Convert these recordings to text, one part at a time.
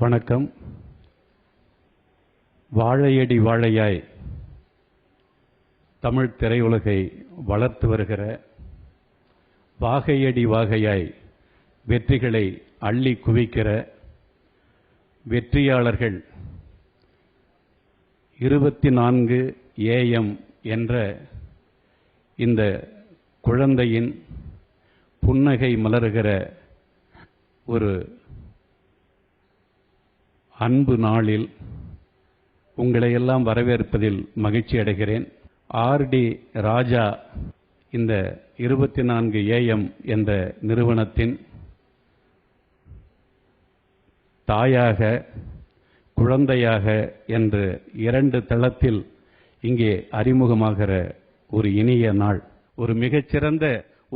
வணக்கம். வாழையடி வாழையாய் தமிழ் திரையுலகை வளர்த்து வருகிற, வாகையடி வாகையாய் வெற்றிகளை அள்ளி குவிக்கிற வெற்றியாளர்கள் 24 AM என்ற இந்த குழந்தையின் புன்னகை மலர்கிற ஒரு அன்பு நாளில் உங்களை எல்லாம் வரவேற்பதில் மகிழ்ச்சி அடைகிறேன். ஆர்டி ராஜா இந்த 24 AM என்ற நிறுவனத்தின் தாயாக, குழந்தையாக என்று 2 தளத்தில் இங்கே அறிமுகமாகிற ஒரு இனிய நாள். ஒரு மிகச்சிறந்த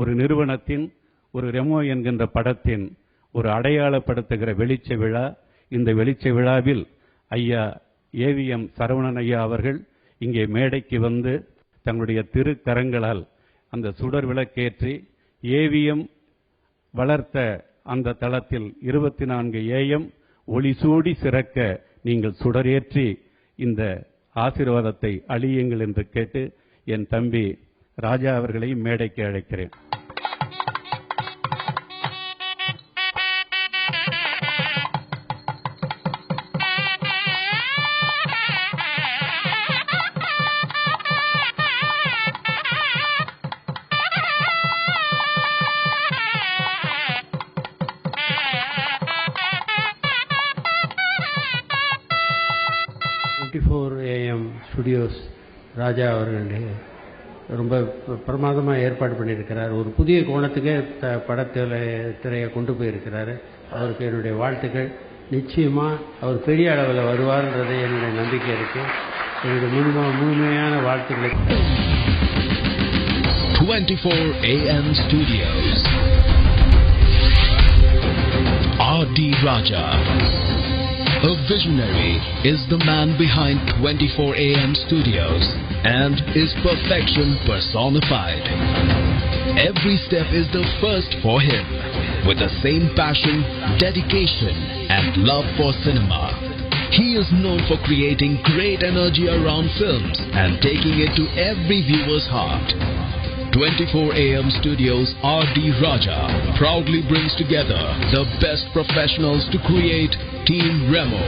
ஒரு நிறுவனத்தின், ஒரு ரெமோ என்கின்ற படத்தின் ஒரு அடையாளப்படுத்துகிற வெளிச்ச விழா. இந்த வெளிச்ச விழாவில் ஐயா ஏவிஎம் சரவணன் ஐயா அவர்கள் இங்கே மேடைக்கு வந்து தங்களுடைய திருக்கரங்களால் அந்த சுடர் விளக்கேற்றி ஏவிஎம் வளர்த்த அந்த தளத்தில் 24 AM ஒளி சூடி சிறக்க நீங்கள் சுடரேற்றி இந்த ஆசீர்வாதத்தை அளியுங்கள் என்று கேட்டு என் தம்பி ராஜா அவர்களையும் மேடைக்கு அழைக்கிறேன். AM ஸ்டுடியோஸ் ராஜா அவர்கள் ரொம்ப பிரமாதமாக ஏற்பாடு பண்ணியிருக்கிறார். ஒரு புதிய கோணத்துக்கு படத்திரையை கொண்டு போயிருக்கிறாரு. அவருக்கு என்னுடைய வாழ்த்துக்கள். நிச்சயமாக அவர் பெரிய அளவில் வருவார்ன்றது என்னுடைய நம்பிக்கை இருக்குது. என்னுடைய முழுமையான வாழ்த்துக்களை. 24 AM Studios. R.D. Raja. A visionary is the man behind 24 AM Studios and is perfection personified. Every step is the first for him, with the same passion, dedication and love for cinema. He is known for creating great energy around films and taking it to every viewer's heart. 24 AM Studios R.D. Raja proudly brings together the best professionals to create Team Remo.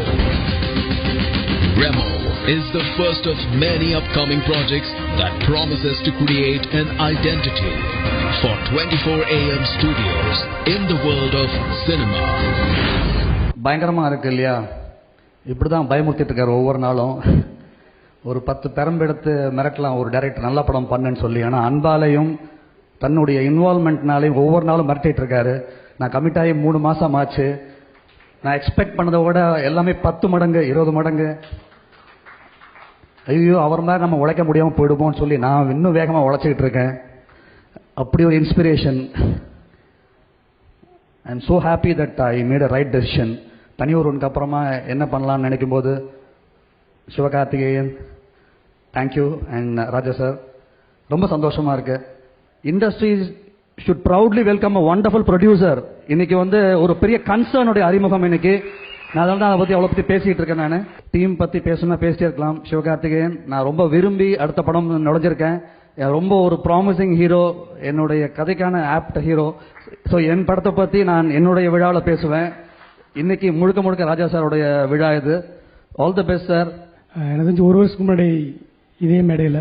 Remo is the first of many upcoming projects that promises to create an identity for 24 AM Studios in the world of cinema. பயங்கரமா இருக்கு இல்லையா? இப்படிதான் பயமுறுத்திட்டு இருக்காரு ஒவ்வொரு நாளும். ஒரு 10 பெரம்பெடுத்து மிரட்டலாம் ஒரு director நல்ல படம் பண்ணுன்னு சொல்லி. ஆனால் அன்பாலையும் தன்னுடைய இன்வால்மெண்ட்னாலையும் ஒவ்வொரு நாளும் மிரட்டிட்டு இருக்காரு. நான் கமிட் ஆகி 3 மாசம் ஆச்சு. நான் எக்ஸ்பெக்ட் பண்ணதை விட எல்லாமே 10 மடங்கு 20 மடங்கு. ஐயோ அவர் மாதிரி நம்ம உழைக்க முடியாமல் போயிடுமோன்னு சொல்லி நான் இன்னும் வேகமாக உழைச்சிக்கிட்டு இருக்கேன். அப்படி ஒரு inspiration. I am so happy that I made a right decision. தனி ஒருவனுக்கு அப்புறமா என்ன பண்ணலான்னு நினைக்கும் போது Sivakarthikeyan, thank you, and Raja sir, ரொம்ப சந்தோஷமா இருக்கு. Industry should proudly welcome a wonderful producer. இன்னைக்கு ஒரு பெரிய கன்சர்னுடைய அறிமுகம் இன்னைக்கு. நான் அதனால தான் அதை பற்றி அவ்வளோ பற்றி பேசிட்டு இருக்கேன். நான் டீம் பற்றி பேசணும்னா பேசிட்டே இருக்கலாம். சிவகார்த்திகேயன் நான் ரொம்ப விரும்பி அடுத்த படம் நுழைஞ்சிருக்கேன். ரொம்ப ஒரு ப்ராமிசிங் ஹீரோ, என்னுடைய கதைக்கான ஆப்ட் ஹீரோ. ஸோ என் படத்தை பற்றி நான் என்னுடைய விழாவில் பேசுவேன். இன்னைக்கு முழுக்க முழுக்க ராஜா சாருடைய விழா இது. All the best sir. எனக்கு தெரிஞ்சு 1 வருஷத்துக்கு முன்னாடி இதே மேடையில்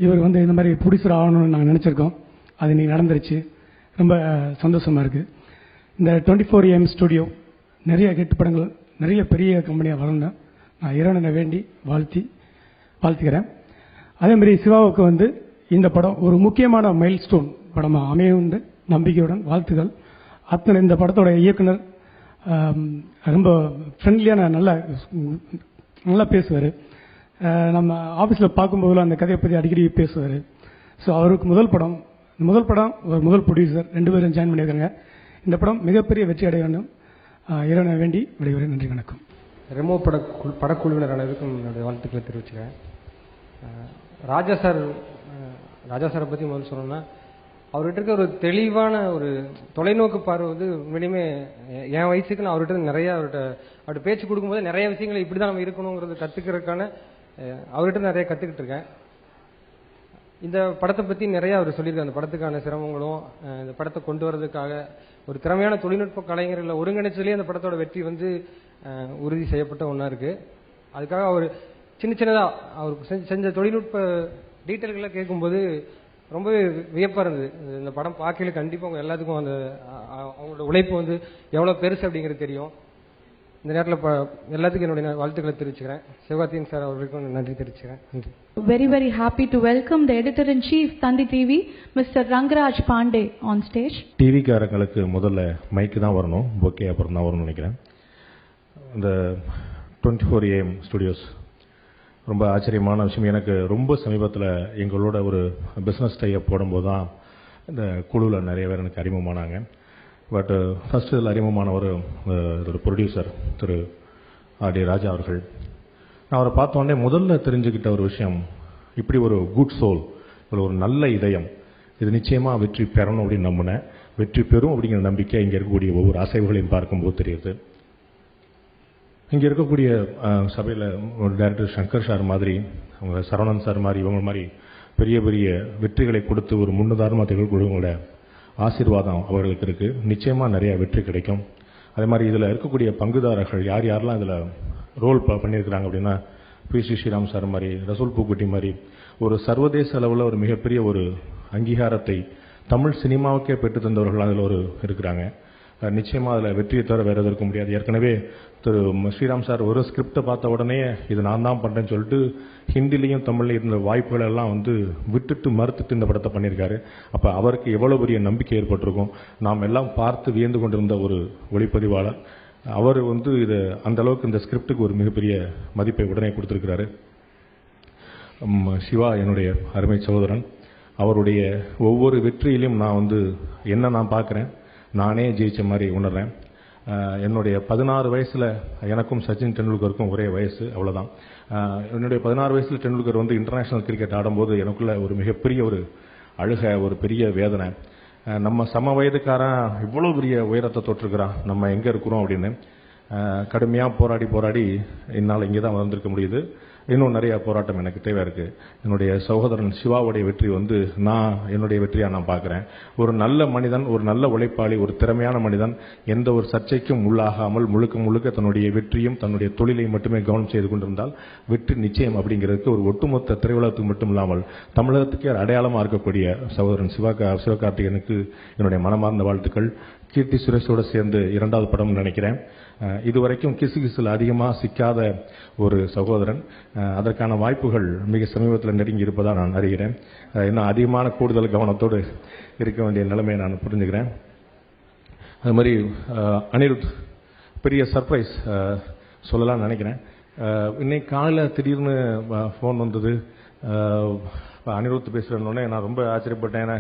இவர் இந்த மாதிரி ப்ரொடியூசர் ஆகணும்னு நாங்கள் நினச்சிருக்கோம். அது இன்னைக்கு நடந்துருச்சு. ரொம்ப சந்தோஷமாக இருக்குது. இந்த 24 AM ஸ்டுடியோ நிறைய ஹிட் படங்கள், நிறைய பெரிய கம்பெனியாக வரணும் நான் இறைவனை வேண்டி வாழ்த்துக்கிறேன். அதேமாதிரி சிவாவுக்கு இந்த படம் ஒரு முக்கியமான மைல் ஸ்டோன் படமாக அமையும் நம்பிக்கையுடன் வாழ்த்துக்கள். அத்தனை இந்த படத்தோட இயக்குனர் ரொம்ப ஃப்ரெண்ட்லியான நல்லா பேசுவார். நம்ம ஆஃபீஸில் பார்க்கும்போதெல்லாம் அந்த கதையை பற்றி அடிக்கடி பேசுவார். ஸோ அவருக்கு முதல் படம் ஒரு முதல் ப்ரொடியூசர் 2 பேரும் ஜாயின் பண்ணியிருக்காங்க. இந்த படம் மிகப்பெரிய வெற்றி அடைய வேண்டும். இறைவனை வேண்டி விடைபெறுகிறேன். நன்றி, வணக்கம். ரெமோ படக்குழுவினர் அனைவருக்கும் என்னுடைய வாழ்த்துக்களை தெரிவிச்சுக்கிறேன். ராஜா சாரை பற்றி முதல்ல சொல்லணும்னா அவர்கிட்ட இருக்க ஒரு தெளிவான ஒரு தொலைநோக்கு பார்வை வந்து உண்மையிலுமே என் வயசுக்கு நான் அவர்கிட்ட நிறைய அவர்கிட்ட பேச்சு கொடுக்கும்போது நிறைய விஷயங்களை இப்படி தான் நம்ம இருக்கணுங்கிறது கற்றுக்கிறதுக்கான அவர்கிட்ட நிறைய கற்றுக்கிட்டு இருக்கேன். இந்த படத்தை பற்றி நிறைய அவர் சொல்லியிருக்காரு. அந்த படத்துக்கான சிரமங்களும் இந்த படத்தை கொண்டு வரதுக்காக ஒரு திறமையான தொழில்நுட்ப கலைஞர்களை ஒருங்கிணைச்சதுலேயே அந்த படத்தோட வெற்றி வந்து உறுதி செய்யப்பட்ட ஒன்றா இருக்குது. அதுக்காக அவர் சின்னதாக அவருக்கு செஞ்ச தொழில்நுட்ப டீட்டெயில்களை கேட்கும்போது ரொம்பவே வியப்பாக இருந்தது. இந்த படம் பார்க்கல கண்டிப்பாக அவங்க எல்லாத்துக்கும் அந்த அவங்களோட உழைப்பு வந்து எவ்வளோ பெருசு அப்படிங்கிறது தெரியும். இந்த நேரத்தில் எல்லாத்துக்கும் என்னுடைய வாழ்த்துக்களை தெரிவிச்சுக்கிறேன். சிவகார்த்திகேயன் சார் அவர்களுக்கும் நன்றி தெரிவிச்சுக்கிறேன். நன்றி. Very, very happy to welcome the editor-in-chief, Tandi TV, Mr. Rangaraj Pandey on stage. டிவிக்காரங்களுக்கு முதல்ல மைக்கு தான் வரணும், ஓகே அப்புறம் தான் வரும்னு நினைக்கிறேன். இந்த 24 AM ஸ்டுடியோஸ் ரொம்ப ஆச்சரியமான விஷயம். எனக்கு ரொம்ப சமீபத்தில் எங்களோட ஒரு பிஸ்னஸ் டைப் போடும்போது தான் இந்த குழுவில் நிறைய பேர் எனக்கு அறிமுகமானாங்க. பட் ஃபர்ஸ்ட் இதில் அறிமுகமானவர் இதோட ப்ரொடியூசர் திரு ஆர்.டி. ராஜா அவர்கள். நான் அவரை பார்த்தோன்னே முதல்ல தெரிஞ்சுக்கிட்ட ஒரு விஷயம், இப்படி ஒரு குட் சோல், ஒரு நல்ல இதயம், இது நிச்சயமாக வெற்றி பெறணும் அப்படின்னு நம்பினேன். வெற்றி பெறும் அப்படிங்கிற நம்பிக்கை இங்கே இருக்கக்கூடிய ஒவ்வொரு அசைவுகளையும் பார்க்கும்போது தெரியுது. இங்கே இருக்கக்கூடிய சபையில் ஒரு டைரக்டர் சங்கர் சார் மாதிரி, அவங்க சரவணன் சார் மாதிரி, இவங்க மாதிரி பெரிய பெரிய வெற்றிகளை கொடுத்து ஒரு முன்னுதாரணமாக திகழ்கிறவங்களோட ஆசீர்வாதம் அவர்களுக்கு இருக்குது. நிச்சயமாக நிறைய வெற்றி கிடைக்கும். அதே மாதிரி இதில் இருக்கக்கூடிய பங்குதாரர்கள் யார் யாரெல்லாம் இதில் ரோல் பண்ணியிருக்கிறாங்க அப்படின்னா, பி.சி. ஸ்ரீராம் சார் மாதிரி, ரசூல் பூக்குட்டி மாதிரி ஒரு சர்வதேச அளவில் ஒரு மிகப்பெரிய ஒரு அங்கீகாரத்தை தமிழ் சினிமாவுக்கே பெற்று தந்தவர்கள் அதில் ஒரு இருக்கிறாங்க. நிச்சயமாக அதில் வெற்றியை தவிர வேறு எதுவும் இருக்க முடியாது. ஏற்கனவே திரு ஸ்ரீராம் சார் ஒரு ஸ்கிரிப்டை பார்த்த உடனே இது நான் தான் பண்ணுறேன்னு சொல்லிட்டு ஹிந்திலையும் தமிழ்லையும் இருந்த வாய்ப்புகள் எல்லாம் வந்து விட்டுட்டு மறுத்துட்டு இந்த படத்தை பண்ணியிருக்காரு. அப்போ அவருக்கு எவ்வளோ பெரிய நம்பிக்கை ஏற்பட்டிருக்கும். நாம் எல்லாம் பார்த்து வியந்து கொண்டிருந்த ஒரு ஒளிப்பதிவாளர் அவர் வந்து இது அந்த அளவுக்கு இந்த ஸ்கிரிப்டுக்கு ஒரு மிகப்பெரிய மதிப்பை உடனே கொடுத்துருக்கிறாரு. சிவா என்னுடைய அருமை சகோதரன், அவருடைய ஒவ்வொரு வெற்றியிலையும் நான் வந்து என்ன நான் பார்க்குறேன், நானே ஜெயிச்ச மாதிரி உணர்றேன். என்னுடைய 16 வயசில் எனக்கும் சச்சின் டெண்டுல்கருக்கும் ஒரே வயசு, அவ்வளோதான். என்னுடைய 16 வயசில் டெண்டுல்கர் வந்து இன்டர்நேஷ்னல் கிரிக்கெட் ஆடும்போது எனக்குள்ள ஒரு மிகப்பெரிய ஒரு அழுகை, ஒரு பெரிய வேதனை. நம்ம சம வயதுக்காரன் இவ்வளோ பெரிய உயரத்தை தொட்டிருக்கிறான், நம்ம எங்கே இருக்கிறோம் அப்படின்னு கடுமையாக போராடி என்னால் இங்கே தான் வந்திருக்க முடியுது. இன்னும் நிறைய போராட்டம் எனக்கு தேவை இருக்கு. என்னுடைய சகோதரன் சிவாவுடைய வெற்றி வந்து என்னுடைய வெற்றியா நான் பார்க்கிறேன். ஒரு நல்ல மனிதன், ஒரு நல்ல உழைப்பாளி, ஒரு திறமையான மனிதன் எந்த ஒரு சர்ச்சைக்கும் உள்ளாகாமல் முழுக்க தன்னுடைய வெற்றியும் தன்னுடைய தொழிலையும் மட்டுமே கவனம் செய்து கொண்டிருந்தால் வெற்றி நிச்சயம் அப்படிங்கிறதுக்கு ஒரு ஒட்டுமொத்த திரையுலகத்துக்கு மட்டும் இல்லாமல் தமிழகத்துக்கே அடையாளமாக இருக்கக்கூடிய சகோதரன் சிவகார்த்திகேயனுக்கு என்னுடைய மனமார்ந்த வாழ்த்துக்கள். கீர்த்தி சுரேஷோடு சேர்ந்து 2வது படம் நினைக்கிறேன். இதுவரைக்கும் கிசுகிசுல அதிகமாக சிக்காத ஒரு சகோதரன். அதற்கான வாய்ப்புகள் மிக சமீபத்தில் நெருங்கி இருப்பதாக நான் அறிகிறேன். இன்னும் அதிகமான கூடுதல் கவனத்தோடு இருக்க வேண்டிய நிலைமையை நான் புரிஞ்சுக்கிறேன். அது மாதிரி அனிருத் பெரிய சர்ப்ரைஸ் சொல்லலாம்னு நினைக்கிறேன். இன்னைக்கு காலையில் திடீர்னு ஃபோன் வந்தது, அனிருத் பேசுகிறேன்னொடனே நான் ரொம்ப ஆச்சரியப்பட்டேன். ஏன்னா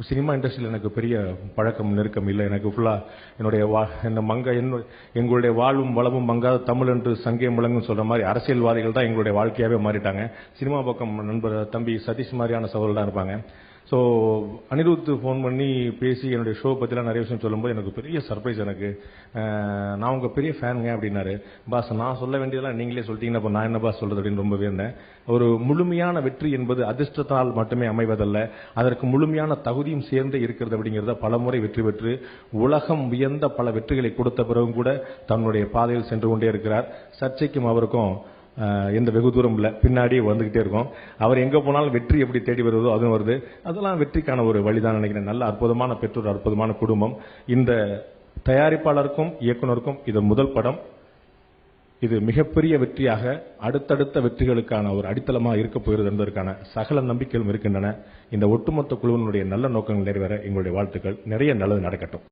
சினிமா இண்டஸ்ட்ரியில் எனக்கு பெரிய பழக்கம் நெருக்கம் இல்லை. எனக்கு ஃபுல்லாக எங்களுடைய வாழ்வும் வளமும் மங்காத தமிழ் என்று சங்கே முழங்குன்னு சொல்கிற மாதிரி அரசியல்வாதிகள் தான் எங்களுடைய வாழ்க்கையாகவே மாறிட்டாங்க. சினிமா பக்கம் நண்பர் தம்பி சதீஷ் மாதிரியான சகோதரர் தான் இருப்பாங்க. ஸோ அனிருத் ஃபோன் பண்ணி பேசி என்னுடைய ஷோ பற்றிலாம் நிறைய விஷயம் சொல்லும்போது எனக்கு பெரிய சர்ப்ரைஸ். எனக்கு நான் உங்கள் பெரிய ஃபேனுங்க அப்படின்னாரு. பாஸ் நான் சொல்ல வேண்டியதெல்லாம் நீங்களே சொல்லிட்டீங்கன்னா இப்போ நான் என்ன பாஸ் சொல்கிறது அப்படின்னு ரொம்பவே இருந்தேன். ஒரு முழுமையான வெற்றி என்பது அதிர்ஷ்டத்தால் மட்டுமே அமைவதல்ல, அதற்கு முழுமையான தகுதியும் சேர்ந்து இருக்கிறது அப்படிங்கிறத பலமுறை வெற்றி பெற்று உலகம் வியந்த பல வெற்றிகளை கொடுத்த பிறகும் கூட தன்னுடைய பாதையில் சென்று கொண்டே இருக்கிறார். சர்ச்சைக்கும் அவருக்கும் எந்த வெகு தூரம் இல்லை, பின்னாடியே வந்துகிட்டே இருக்கும். அவர் எங்கே போனாலும் வெற்றி எப்படி தேடி வருவதோ அதுவும் வருது. அதெல்லாம் வெற்றிக்கான ஒரு வழிதான் நினைக்கிறேன். நல்ல அற்புதமான பெற்றோர், அற்புதமான குடும்பம். இந்த தயாரிப்பாளருக்கும் இயக்குனருக்கும் இது முதல் படம். இது மிகப்பெரிய வெற்றியாக அடுத்தடுத்த வெற்றிகளுக்கான ஒரு அடித்தளமாக இருக்க போகிறது என்பதற்கான சகல நம்பிக்கைகளும் இருக்கின்றன. இந்த ஒட்டுமொத்த குழுவினுடைய நல்ல நோக்கங்கள் நிறைவேற எங்களுடைய வாழ்த்துக்கள். நிறைய நல்லது நடக்கட்டும்.